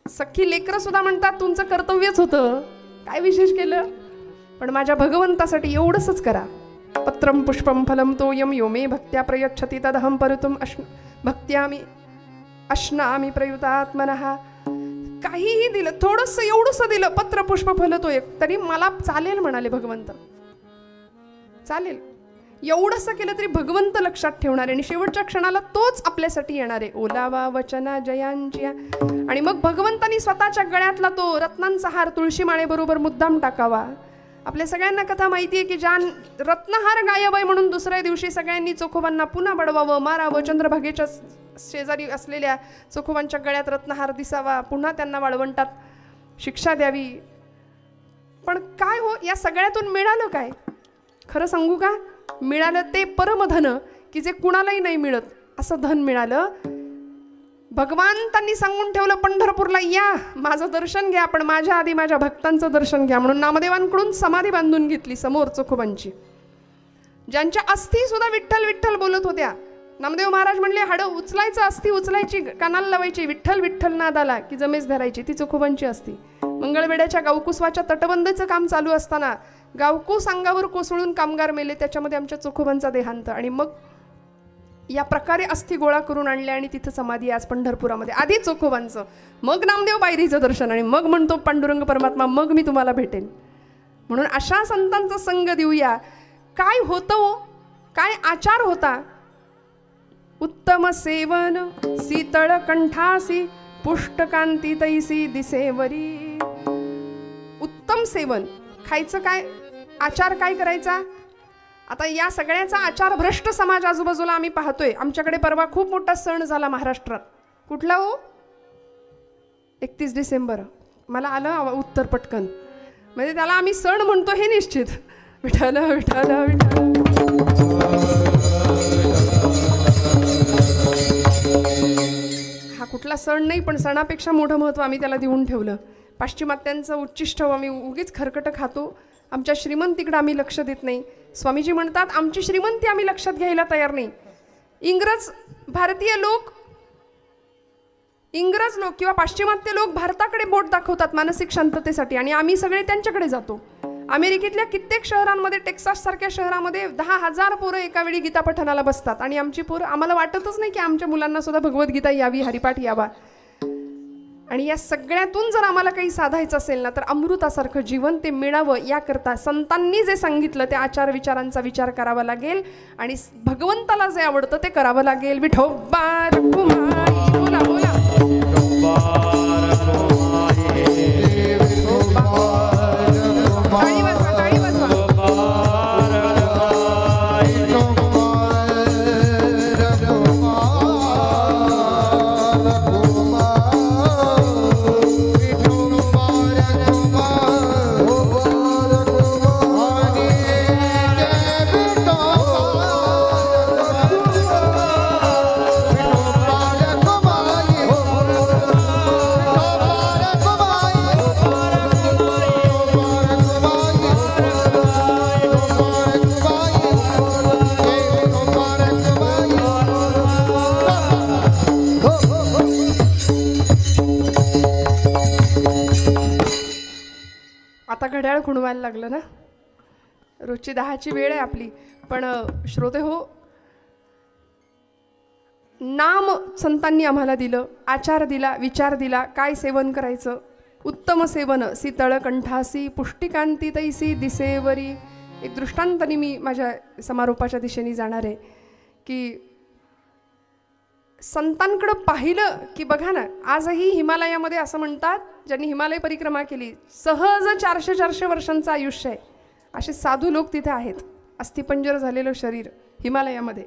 Speaker 1: सख्खी लेकरं सुद्धा म्हणतात तुमचं कर्तव्यच होतं, काय विशेष केलं. पण माझ्या भगवंतासाठी एवढंच करा. पत्रम पुष्पम फलम तोयम यो मे भक्त्या प्रयच्छति तदहम परतुम भक्त्यामी अश्नामी प्रयुतात्मनः. काहीही दिलं, थोडंसं एवढंसं दिलं, पत्र पुष्प फल तो एक, तरी मला चालेल म्हणाले भगवंत. चालेल, एवढंसं केलं तरी भगवंत लक्षात ठेवणार आहे आणि शेवटच्या क्षणाला तोच आपल्यासाठी येणार आहे. ओलावा वचना जयांची. आणि मग भगवंतानी स्वतःच्या गळ्यातला तो रत्नांचा हार तुळशी माळेबरोबर मुद्दाम टाकावा. आपल्या सगळ्यांना कथा माहिती आहे की रत्नहार गायब आहे म्हणून दुसऱ्या दिवशी सगळ्यांनी चोखोबांना पुन्हा बडवावं, मारावं. चंद्रभागेच्या शेजारी असलेल्या चोखोबांच्या गळ्यात रत्नहार दिसावा, पुन्हा त्यांना वाळवंटात शिक्षा द्यावी. पण काय हो, या सगळ्यातून मिळालं काय? खरं सांगू का, मिळालं ते परमधन की जे कुणालाही नाही मिळत, असं धन मिळालं. भगवंतांनी सांगून ठेवलं पंढरपूरला या, माझं दर्शन घ्या, पण माझ्या आधी माझ्या भक्तांचं दर्शन घ्या. म्हणून नामदेवांकडून समाधी बांधून घेतली समोर चोखोबांची, ज्यांच्या अस्थी सुद्धा विठ्ठल विठ्ठल बोलत होत्या. नामदेव महाराज म्हणले, हाडं उचलायचं, अस्थी उचलायची, कानाला लावायची, विठ्ठल विठ्ठल नाद आला की जमेस धरायची. ती चोखोबांची अस्थी. मंगळवेड्याच्या गावकुसवाच्या तटबंदीचं काम चालू असताना गावकूस अंगावर कोसळून कामगार मेले, त्याच्यामध्ये आमच्या चोखोबांचा देहांत. आणि मग या प्रकारे अस्थी गोळा करून आणल्या आणि तिथं समाधी आज पंढरपुरामध्ये. आधी चोखोबांचं, मग नामदेव बायरीचं दर्शन, आणि मग म्हणतो पांडुरंग परमात्मा, मग मी तुम्हाला भेटेन. म्हणून अशा संतांचा संग देऊया. काय होतं हो, काय आचार होता. उत्तम सेवन शीतळ कंठासी, पुष्टकांती तैसी दिसेवरी. उत्तम सेवन, खायचं काय, आचार काय करायचा. आता या सगळ्याचा आचार भ्रष्ट समाज आजूबाजूला आम्ही पाहतोय. आमच्याकडे परवा खूप मोठा सण झाला महाराष्ट्रात. कुठला हो? 31 डिसेंबर. मला आलं उत्तर पटकन, म्हणजे त्याला आम्ही सण म्हणतो हे निश्चित. विठ्ठल विठ्ठल विठ्ठल. हा कुठला सण नाही, पण सणापेक्षा मोठं महत्त्व आम्ही त्याला देऊन ठेवलं. पाश्चिमात्यांचं उच्चिष्ट आम्ही उगीच खरकटं खातो. आमच्या श्रीमंतीकडे आम्ही लक्ष देत नाही. स्वामीजी म्हणतात, आमची श्रीमंती आम्ही लक्षात घ्यायला तयार नाही. इंग्रज भारतीय लोक इंग्रज लोक किंवा पाश्चिमात्य लोक भारताकडे बोट दाखवतात मानसिक शांततेसाठी आणि आम्ही सगळे त्यांच्याकडे जातो. अमेरिकेतल्या कित्येक शहरांमध्ये, टेक्सास सारख्या शहरामध्ये 10,000 पोरं एका वेळी गीता पठणाला बसतात आणि आमची पोरं, आम्हाला वाटतच नाही की आमच्या मुलांना सुद्धा भगवद्गीता यावी, हरिपाठ यावा. आणि या सगळ्यातून जर आम्हाला काही साधायचं असेल ना, तर अमृतासारखं जीवन ते मिळावं याकरता संतांनी जे सांगितलं त्या आचार विचारांचा विचार करावा लागेल आणि भगवंताला जे आवडतं ते करावं लागेल. विठोबा रखुमाई, बोला बोला. टाळी वाजवा, टाळी वाजवा. आता घड्याळ खुणवायला लागलं ना. रोजची 10ची वेळ आहे आपली. पण श्रोते हो, नाम संतांनी आम्हाला दिलं, आचार दिला, विचार दिला, काय सेवन करायचं. उत्तम सेवन शीतळ कंठासी, पुष्टिकांती तैसी दिसेवरी. एक दृष्टांताने मी माझ्या समारोपाच्या दिशेने जाणार आहे की संतांकडं पाहिलं की बघा ना, आजही हिमालयामध्ये असं म्हणतात, ज्यांनी हिमालय परिक्रमा केली, सहज 400 वर्षांचं आयुष्य आहे. असे साधू लोक तिथे आहेत, अस्थिपंजर झालेलं शरीर हिमालयामध्ये.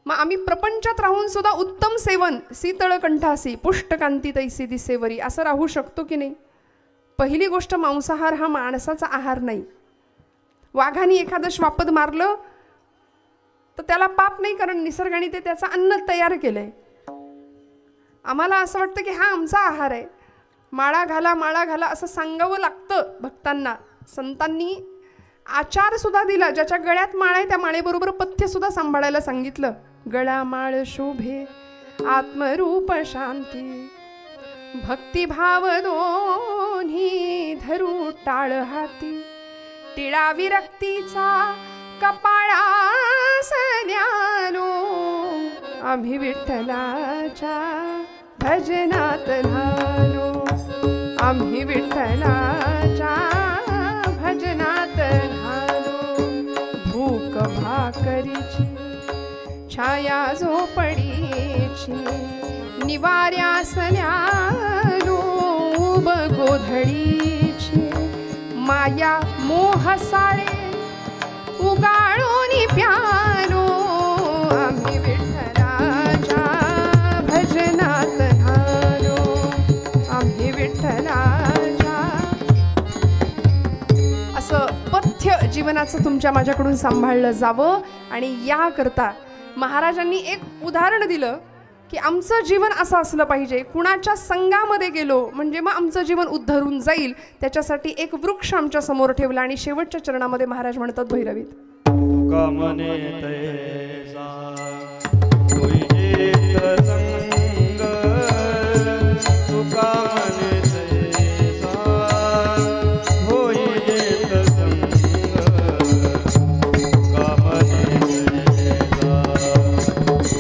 Speaker 1: मग आम्ही प्रपंचात राहून सुद्धा उत्तम सेवन शीतळ कंठासी, पुष्टकांती तैसी दिसेवरी असं राहू शकतो की नाही. पहिली गोष्ट, मांसाहार हा माणसाचा आहार नाही. वाघाने एखादं श्वापद मारलं तर त्याला पाप नाही, कारण निसर्गाने ते त्याचं अन्न तयार केलंय. आम्हाला असं वाटतं की हा आमचा आहार आहे, माळा घाला, माळा घाला असं सांगावं लागतं भक्तांना. संतांनी आचार सुद्धा दिला. ज्याच्या गळ्यात माळ आहे त्या माळेबरोबर पथ्य सुद्धा सांभाळायला सांगितलं. गळा माळ शोभे आत्मरूप शांती, भक्तिभाव दोन्ही धरू टाळ हाती, टिळा विरक्तीचा कपाळास न्यालो, आम्ही विठ्ठलाच्या भजनात झालो, आम्ही विठ्ठलाच्या भजनात झालो. भूक भाकरीची छाया झोपडीची, निवाऱ्यास न्यालो उब गोधडीची, माया मोह साळे उगाळून प्यालो, आम्ही विठ्ठलाच्या भजनात झालो, आम्ही विठ्ठलाच्या. असं पथ्य जीवनाचं तुमच्या माझ्याकडून सांभाळलं जावं. आणि याकरता महाराजांनी एक उदाहरण दिलं की आमचं जीवन असं असलं पाहिजे. कुणाच्या संघामध्ये गेलो म्हणजे मग आमचं जीवन उद्धरून जाईल, त्याच्यासाठी एक वृक्ष आमच्या समोर ठेवला. आणि शेवटच्या चरणामध्ये महाराज म्हणतात भैरवीत,
Speaker 2: कामने तैसा होईत संग, कामने तैसा होईत संग, कामने तैसा होईत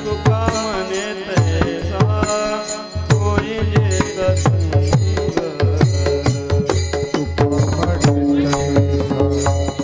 Speaker 2: संग, कामने तैसा होईत संग.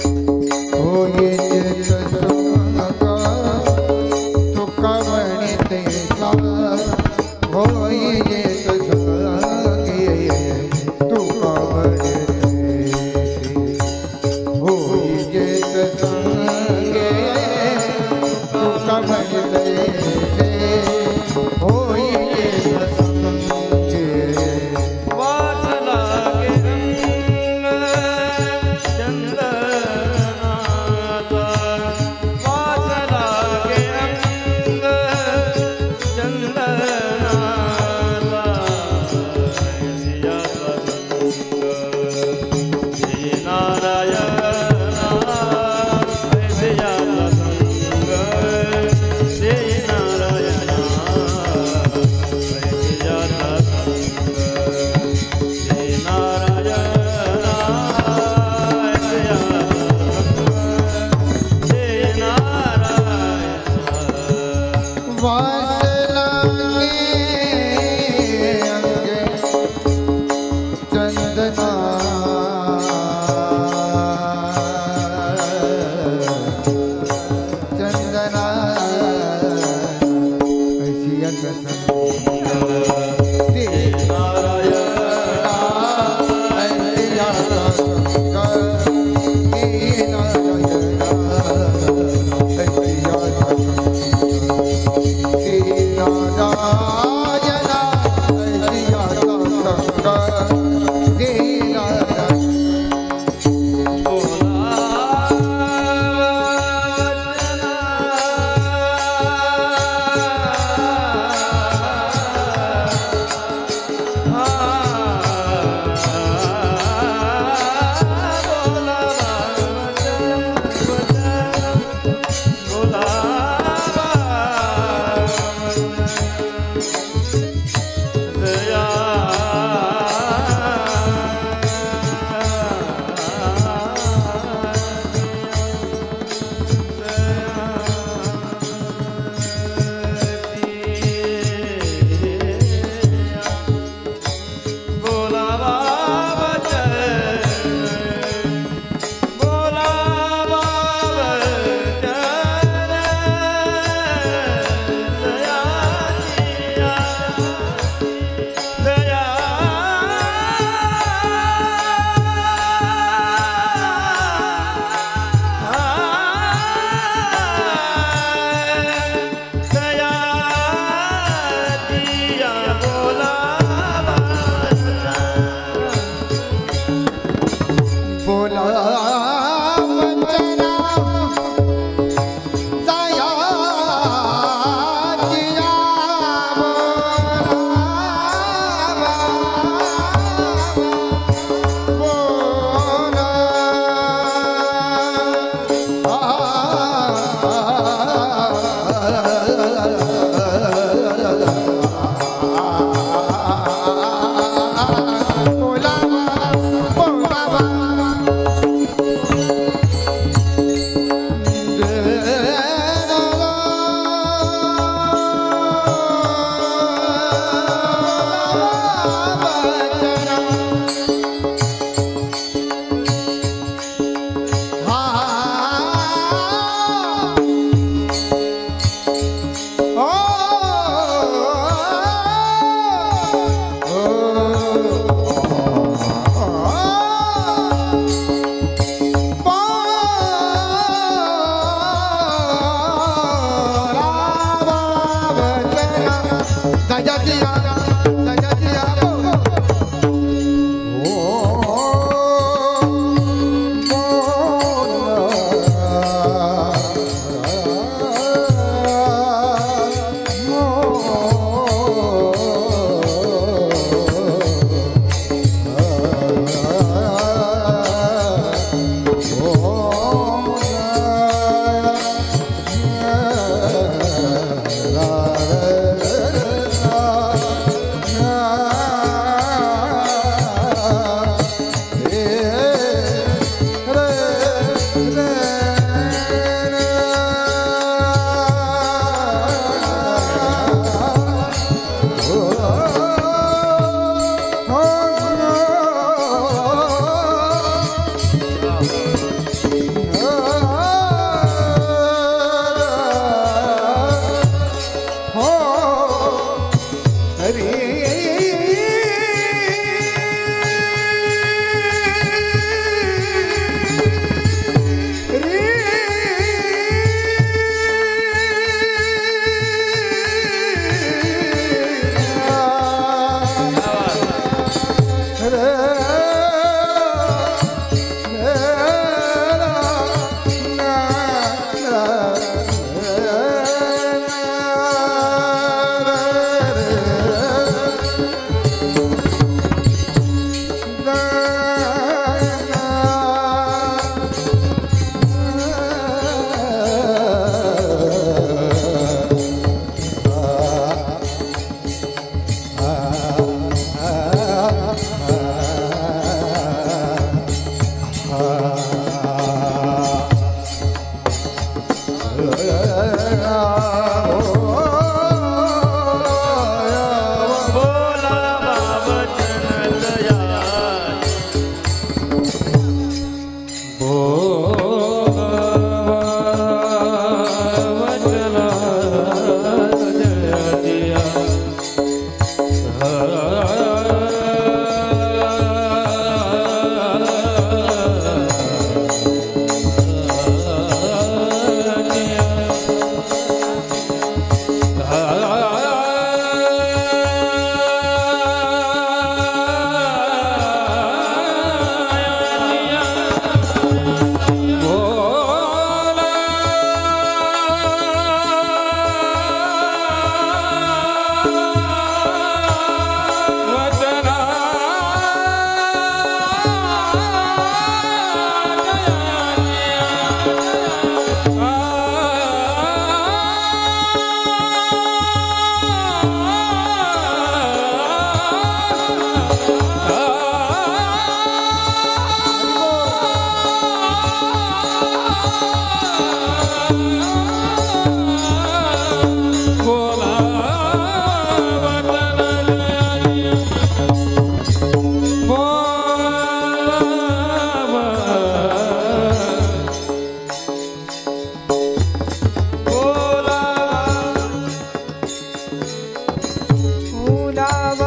Speaker 2: बोलावा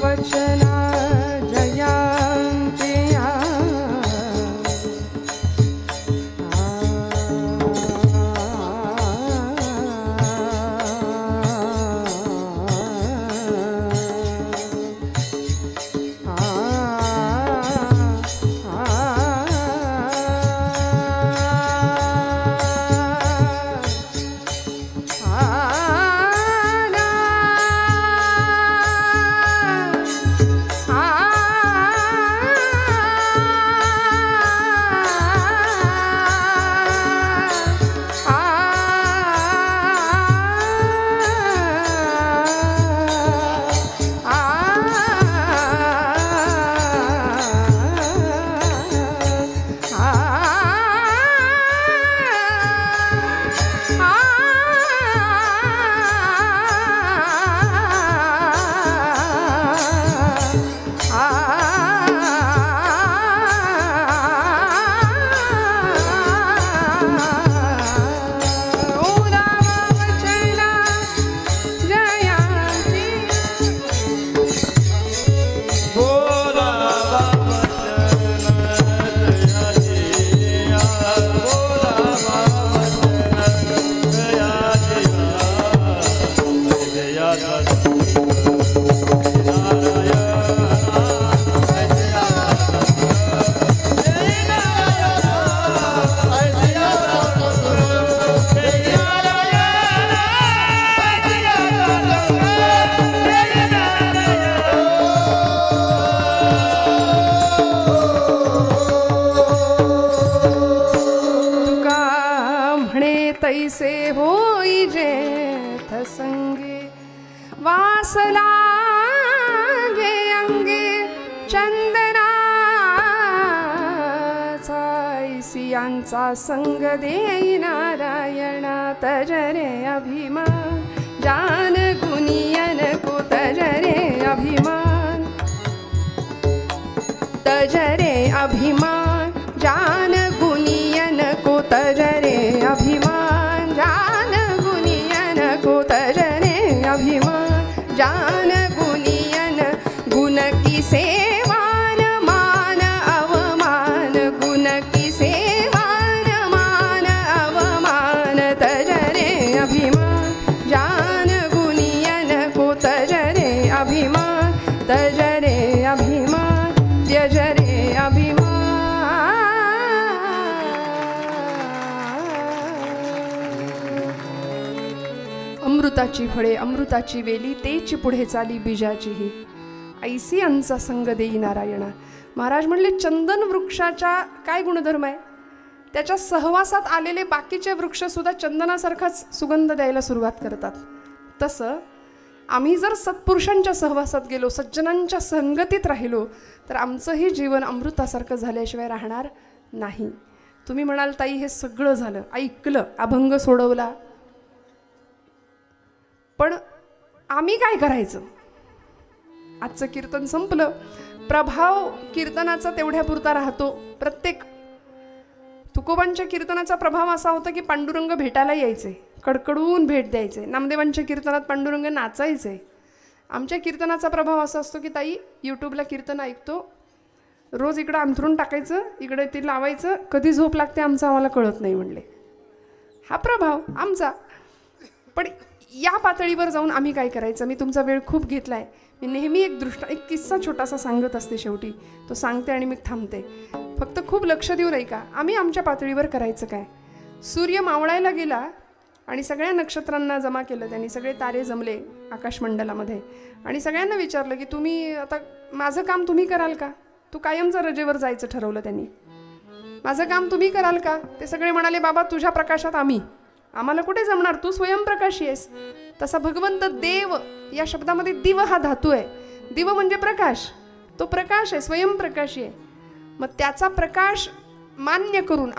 Speaker 2: वचन दया
Speaker 1: तैसे होई जेठ संगे वास लागे अंगे चंदनाचा ऐसियांचा संग देई नारायणा तजरे अभिमान जान गुनियन को तजरे अभिमान तजरे अभिमान जान गुनियन को तजरे अभिमान जान गुनियन को तजरे अभिमान जान गुनियन गुण की सेवान मान अवमान गुण की सेवान मान अवमान तजरे अभिमान जान गुनियन को तजरे अभिमान तजरे अभिमान त्यजरे अभिमान अमृताची फळे अमृताची वेली तेची पुढे चाली बीजाचीही ऐसी अंचा संग देई नारायणा. महाराज म्हणले चंदन वृक्षाचा काय गुणधर्म आहे, त्याच्या सहवासात आलेले बाकीचे वृक्ष सुद्धा चंदनासारखाच सुगंध द्यायला सुरुवात करतात. तसं आम्ही जर सत्पुरुषांच्या सहवासात गेलो, सज्जनांच्या संगतीत राहिलो, तर आमचंही जीवन अमृतासारखं झाल्याशिवाय राहणार नाही. तुम्ही म्हणाल ताई हे सगळं झालं, ऐकलं, अभंग सोडवला, पण आम्ही काय करायचं? आजचं कीर्तन संपलं. प्रभाव कीर्तनाचा तेवढ्यापुरता राहतो. प्रत्येक तुकोबांच्या कीर्तनाचा प्रभाव असा होता की पांडुरंग भेटायला यायचे, कडकडून भेट द्यायचे. नामदेवांच्या कीर्तनात पांडुरंग नाचायचे. आमच्या कीर्तनाचा प्रभाव असा असतो की ताई यूट्यूबला कीर्तन ऐकतो, रोज इकडं अंथरून टाकायचं, इकडे ते लावायचं, कधी झोप लागते आमचं आम्हाला कळत नाही म्हणले. हा प्रभाव आमचा. पण या पातळीवर जाऊन आम्ही काय करायचं? मी तुमचा वेळ खूप घेतलाय. मी नेहमी एक किस्सा छोटासा सांगत असते, शेवटी तो सांगते आणि मी थांबते. फक्त खूप लक्ष देऊन ऐका. आम्ही आमच्या पातळीवर करायचं काय? सूर्य मावळायला गेला आणि सगळ्या नक्षत्रांना जमा केलं त्यांनी, सगळे तारे जमले आकाशमंडलामध्ये आणि सगळ्यांना विचारलं की तुम्ही आता माझं काम तुम्ही कराल का? तू कायमचं रजेवर जायचं ठरवलं त्यांनी. माझं काम तुम्ही कराल का? ते सगळे म्हणाले बाबा तुझ्या प्रकाशात आम्हाला कुठे जमणार, तू स्वयंप्रकाशी आहेस. तसा भगवंत देव या शब्दामध्ये दिव हा धातू आहे. दिव म्हणजे प्रकाश, तो प्रकाश आहे, स्वयंप्रकाशी आहे. मग त्याचा प्रकाश मान्य करून